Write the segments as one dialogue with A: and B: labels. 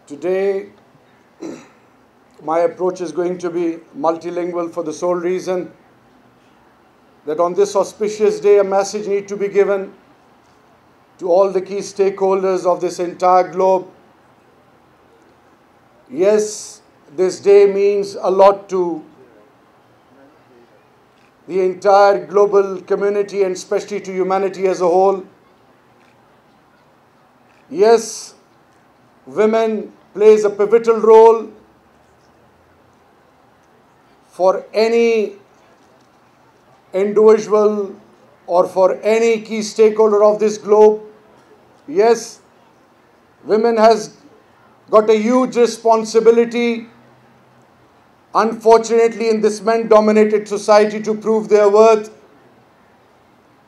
A: Today, my approach is going to be multilingual for the sole reason that on this auspicious day, a message needs to be given to all the key stakeholders of this entire globe. Yes, this day means a lot to the entire global community and especially to humanity as a whole. Yes, women plays a pivotal role for any individual or for any key stakeholder of this globe. Yes, women has got a huge responsibility, unfortunately, in this men-dominated society to prove their worth.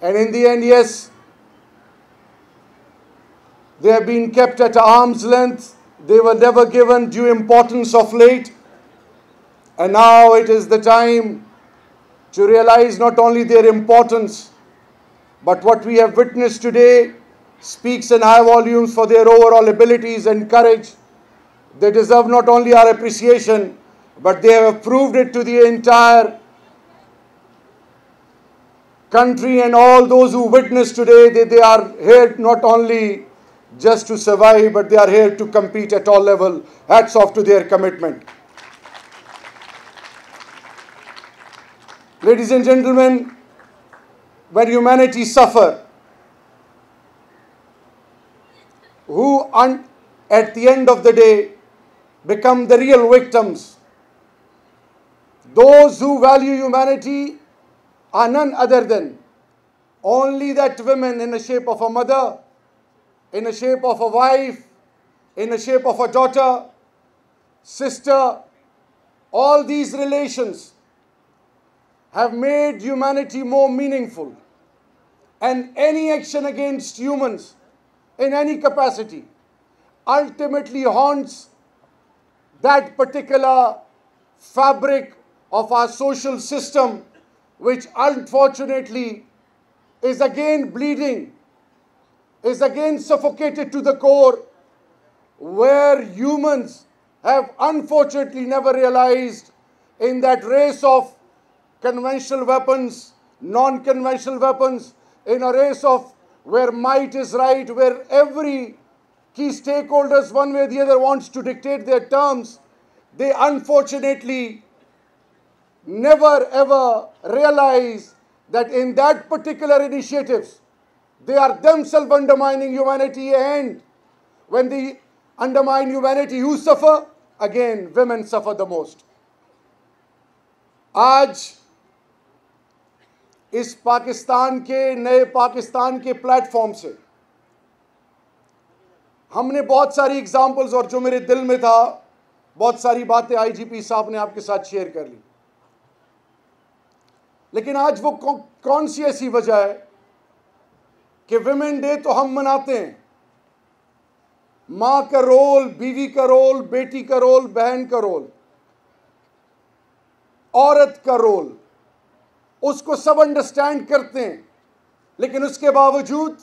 A: And in the end, yes, they have been kept at arm's length. They were never given due importance of late. And now it is the time to realize not only their importance, but what we have witnessed today speaks in high volumes for their overall abilities and courage. They deserve not only our appreciation, but they have proved it to the entire country and all those who witness today that they are here not only just to survive, but they are here to compete at all levels. Hats off to their commitment. Ladies and gentlemen, when humanity suffers, who at the end of the day become the real victims? Those who value humanity are none other than only that women in the shape of a mother, in the shape of a wife, in the shape of a daughter, sister. All these relations have made humanity more meaningful. And any action against humans in any capacity ultimately haunts that particular fabric of our social system, which unfortunately is again bleeding, is again suffocated to the core, where humans have unfortunately never realized in that race of conventional weapons, non-conventional weapons, in a race of where might is right, where every key stakeholders one way or the other wants to dictate their terms, they unfortunately never ever realize that in that particular initiatives, they are themselves undermining humanity, and when they undermine humanity, who suffer? Again, women suffer the most. आज इस पाकिस्तान के नए पाकिस्तान के platform से हमने बहुत सारी examples और जो मेरे दिल में था, बहुत सारी बातें आईजीपी साहब ने आपके साथ शेयर कर ली। लेकिन आज वो कौन सी ऐसी वजह है कि विमेन डे तो हम मनाते हैं, माँ का रोल, बीवी का रोल, बेटी का रोल, बहन का रोल, औरत का रोल, उसको सब अंडरस्टैंड करते हैं, लेकिन उसके बावजूद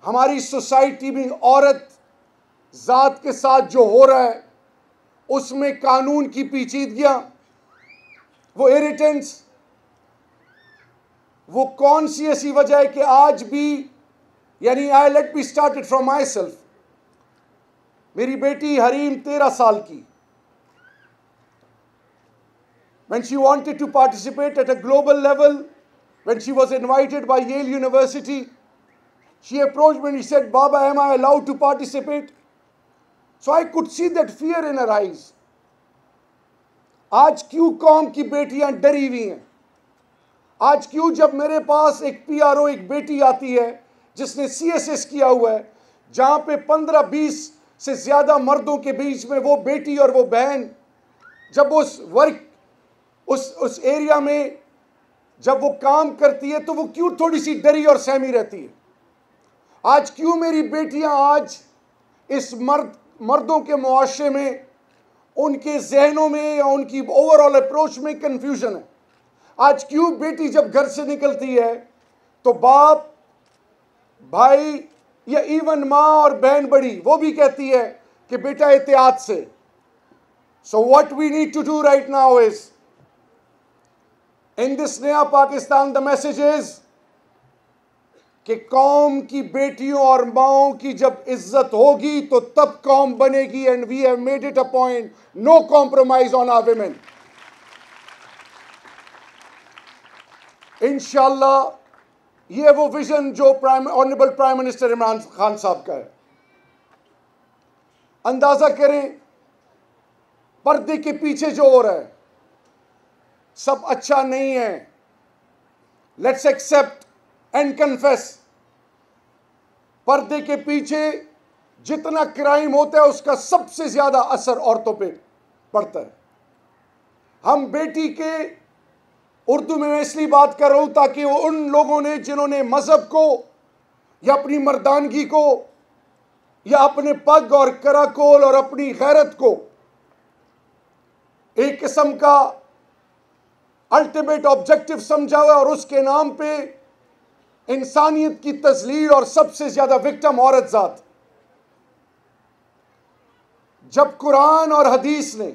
A: हमारी सोसाइटी में औरत जात के साथ जो हो रहा है, उसमें कानून की पेचीदगियां, वो इरिटेंट्स, वो कौन सी ऐसी वजह है कि आज भी, यानी let me start it from my self. मेरी बेटी हरीम 13 साल की, when she wanted to participate at a global level, when she was invited by Yale University, she approached me and she said, Baba, am I allowed to participate? So I could see that fear in her eyes. आज क्यों कौम की बेटियां डरी हुई हैं? आज क्यों जब मेरे पास एक पीआरओ, एक बेटी आती है जिसने सीएसएस किया हुआ है, जहां पे 15-20 से ज्यादा मर्दों के बीच में वो बेटी और वो बहन जब उस वर्क उस एरिया में जब वो काम करती है, तो वो क्यों थोड़ी सी डरी और सहमी रहती है? आज क्यों मेरी बेटियां आज इस मर्दों के मुआशरे में, उनके जहनों में या उनकी ओवरऑल अप्रोच में कंफ्यूजन है? आज क्यों बेटी जब घर से निकलती है तो बाप, भाई या इवन माँ और बहन बड़ी वो भी कहती है कि बेटा एहतियात से. So what we need to do right now is, in this नया पाकिस्तान, the message is कि कौम की बेटियों और माओं की जब इज्जत होगी तो तब कौम बनेगी. And we have made it a point, no compromise on our women. इंशाल्लाह ये वो विजन जो honourable prime minister Imran Khan साहब का है. अंदाजा करें पर्दे के पीछे जो हो रहा है सब अच्छा नहीं है. लेट्स एक्सेप्ट एंड कन्फेस, पर्दे के पीछे जितना क्राइम होता है उसका सबसे ज्यादा असर औरतों पे पड़ता है. हम बेटी के, उर्दू में मैं इसलिए बात कर रहा हूं ताकि वो उन लोगों ने जिन्होंने मजहब को या अपनी मर्दानगी को या अपने पग और कराकोल और अपनी गैरत को एक किस्म का अल्टीमेट ऑब्जेक्टिव समझा हुआ और उसके नाम पे इंसानियत की तजलील और सबसे ज्यादा विक्टिम औरत जात. जब कुरान और हदीस ने,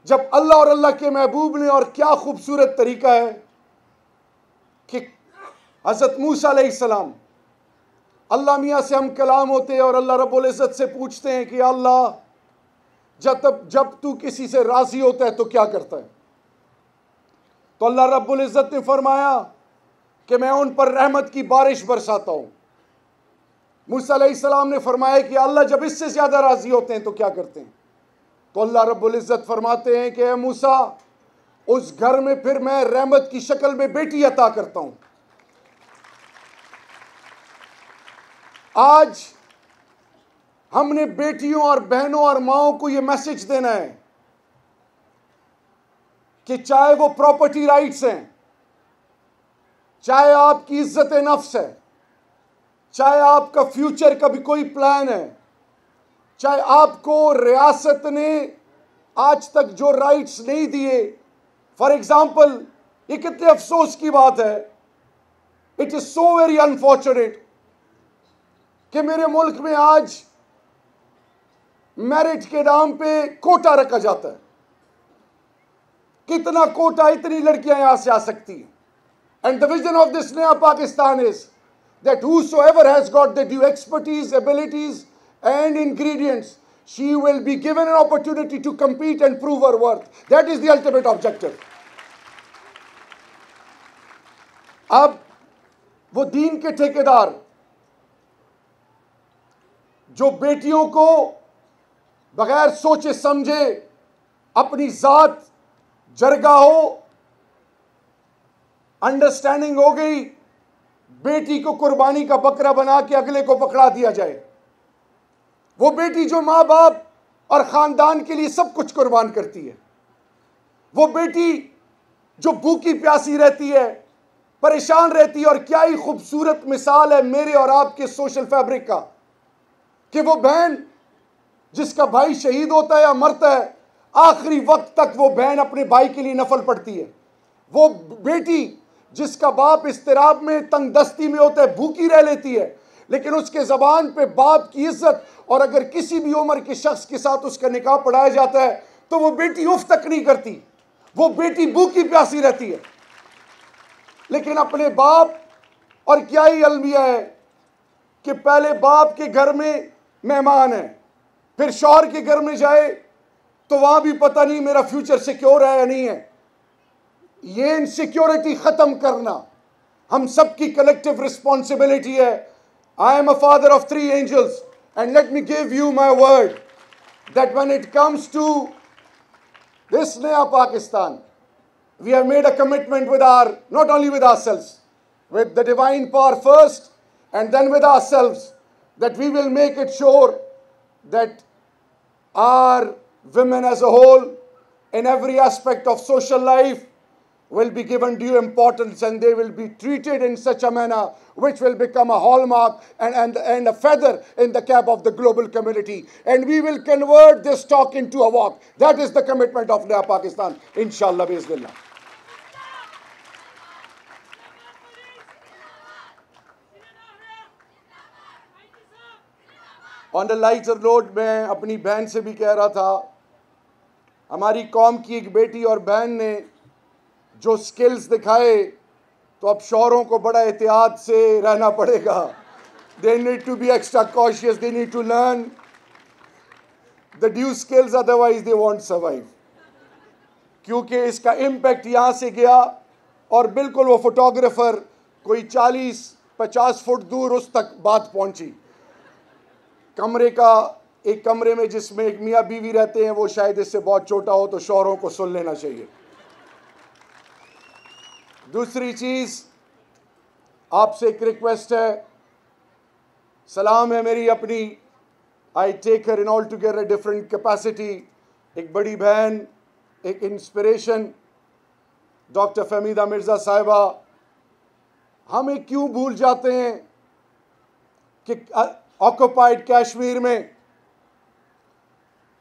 A: जब अल्लाह और अल्लाह के महबूब ने, और क्या खूबसूरत तरीका है कि हज़रत मूसा अलैहिस्सलाम, अल्लाह मियाँ से हम कलाम होते हैं और अल्लाह रब्बुल इज़्ज़त से पूछते हैं कि अल्लाह जब तू किसी से राज़ी होता है तो क्या करता है. तो अल्लाह रब्बुल इज़्ज़त ने फरमाया कि मैं उन पर रहमत की बारिश बरसाता हूँ. मूसा अलैहिस्सलाम ने फरमाया कि अल्लाह जब इससे ज़्यादा राज़ी होते हैं तो क्या करते हैं. तो अल्लाह रब्बुल इज़्ज़त फरमाते हैं कि मूसा, उस घर में फिर मैं रहमत की शक्ल में बेटी अता करता हूँ. आज हमने बेटियों और बहनों और माओं को यह मैसेज देना है कि चाहे वो प्रॉपर्टी राइट्स हैं, चाहे आपकी इज्जत नफ्स है, चाहे आपका फ्यूचर का भी कोई प्लान है, चाहे आपको रियासत ने आज तक जो राइट्स नहीं दिए. फॉर एग्जाम्पल, ये कितने अफसोस की बात है, it is so very unfortunate कि मेरे मुल्क में आज मैरिट के नाम पे कोटा रखा जाता है. कितना कोटा, इतनी लड़कियां यहां से आ सकती हैं. And the vision of this नया Pakistan is that whosoever has got the due expertise, abilities and ingredients, she will be given an opportunity to compete and prove her worth. That is the ultimate objective. अब वो दीन के ठेकेदार जो बेटियों को बगैर सोचे समझे अपनी जात जरगा हो, अंडरस्टैंडिंग हो गई, बेटी को कुर्बानी का बकरा बना के अगले को पकड़ा दिया जाए. वो बेटी जो माँ बाप और खानदान के लिए सब कुछ कुर्बान करती है, वो बेटी जो भूखी प्यासी रहती है, परेशान रहती है. और क्या ही खूबसूरत मिसाल है मेरे और आपके सोशल फैब्रिक का कि वो बहन जिसका भाई शहीद होता है या मरता है, आखिरी वक्त तक वो बहन अपने भाई के लिए नफल पढ़ती है. वो बेटी जिसका बाप इस्तिराब में, तंगदस्ती में होता है, भूखी रह लेती है, लेकिन उसके ज़बान पे बाप की इज्जत, और अगर किसी भी उम्र के शख्स के साथ उसका निकाह पढ़ाया जाता है तो वो बेटी उफ तक नहीं करती. वो बेटी भूखी प्यासी रहती है. लेकिन अपने बाप, और क्या ही अलमिया है कि पहले बाप के घर में मेहमान है, फिर शौहर के घर में जाए तो वहां भी पता नहीं मेरा फ्यूचर सिक्योर है या नहीं है. ये इनसिक्योरिटी खत्म करना हम सबकी कलेक्टिव रिस्पॉन्सिबिलिटी है. I am a father of 3 angels and let me give you my word that when it comes to this नया Pakistan, we have made a commitment with not only with ourselves, with the divine power first and then with ourselves, that we will make it sure that our women as a whole in every aspect of social life will be given due importance, and they will be treated in such a manner which will become a hallmark and a feather in the cap of the global community. And we will convert this talk into a walk. That is the commitment of Naya Pakistan, inshallah, bismillah. On the lighter note मैं अपनी बहन से भी कह रहा था, हमारी कौम की एक बेटी और बहन ने जो स्किल्स दिखाए, तो अब शौहरों को बड़ा एहतियात से रहना पड़ेगा। They need to be extra cautious, they need to learn the due skills, otherwise they won't survive. क्योंकि इसका इम्पैक्ट यहाँ से गया और बिल्कुल वो फोटोग्राफर कोई 40-50 फुट दूर उस तक बात पहुंची। एक कमरे में जिसमें एक मियाँ बीवी रहते हैं, वो शायद इससे बहुत छोटा हो, तो शौहरों को सुन लेना चाहिए। दूसरी चीज़, आपसे एक रिक्वेस्ट है, सलाम है मेरी अपनी, I take her in all together different capacity, एक बड़ी बहन, एक इंस्पिरेशन, डॉक्टर फहमीदा मिर्ज़ा साहिबा। हमें क्यों भूल जाते हैं कि ऑक्युपाइड कश्मीर में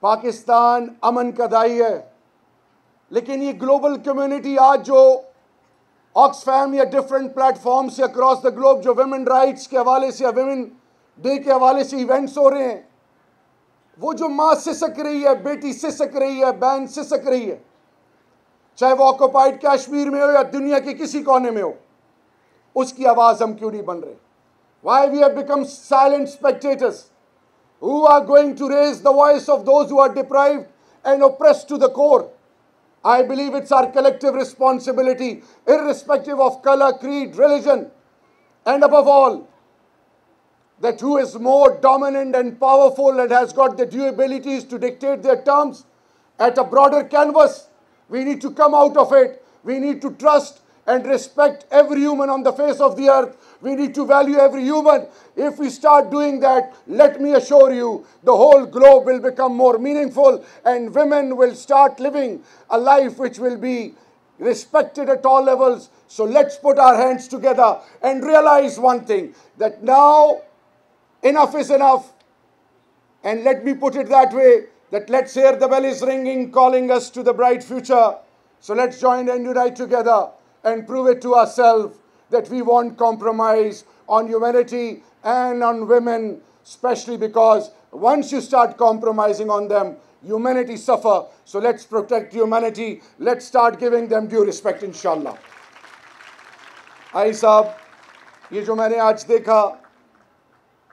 A: पाकिस्तान अमन का दाई है, लेकिन ये ग्लोबल कम्युनिटी आज जो ऑक्सफैम या डिफरेंट प्लेटफॉर्म से अक्रॉस द ग्लोब जो वुमेन राइट्स के हवाले से या वुमेन डे के हवाले से इवेंट्स हो रहे हैं, वो जो माँ सिसक रही है, बेटी सिसक रही है, बहन सिसक रही है, चाहे वो ऑक्युपाइड कश्मीर में हो या दुनिया के किसी कोने में हो, उसकी आवाज़ हम क्यों नहीं बन रहे? Why we have become silent spectators who are going to raise the voice of those who are deprived and oppressed to the core? I believe it's our collective responsibility, irrespective of color, creed, religion, and above all, that who is more dominant and powerful and has got the due abilities to dictate their terms at a broader canvas. We need to come out of it. We need to trust and respect every human on the face of the earth. We need to value every human. If we start doing that, let me assure you, the whole globe will become more meaningful and women will start living a life which will be respected at all levels. So let's put our hands together and realize one thing, that now enough is enough. And let me put it that way, that let's hear the bell is ringing, calling us to the bright future. So let's join and unite together and prove it to ourselves that we won't compromise on humanity and on women, especially because once you start compromising on them, humanity suffer. So let's protect humanity. Let's start giving them due respect, inshallah. आई साहब, ये जो मैंने आज देखा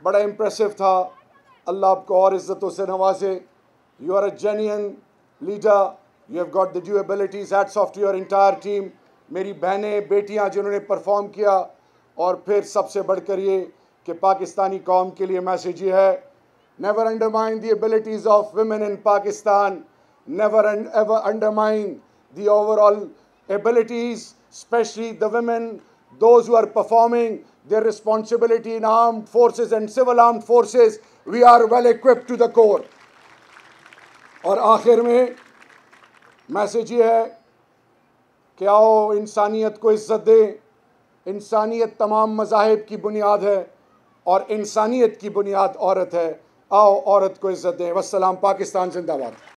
A: बड़ा impressive था। अल्लाह आपको और इज़्ज़तों से नवाजे। You are a genuine leader. You have got the due abilities. Hats off to your entire team. मेरी बहनें बेटियां जिन्होंने परफॉर्म किया, और फिर सबसे बढ़कर ये कि पाकिस्तानी कौम के लिए मैसेज ये है, never undermine the abilities of women in Pakistan, never and ever undermine the overall abilities, especially the women, those who are performing their responsibility in armed forces and civil armed forces. We are well equipped to the core. और आखिर में message ये है कि आओ इंसानियत को इज़्ज़त दें। इंसानियत तमाम मज़ाहिब की बुनियाद है और इंसानियत की बुनियाद औरत है। आओ औरत को इज़्ज़त दें। वस्सलाम। पाकिस्तान जिंदाबाद।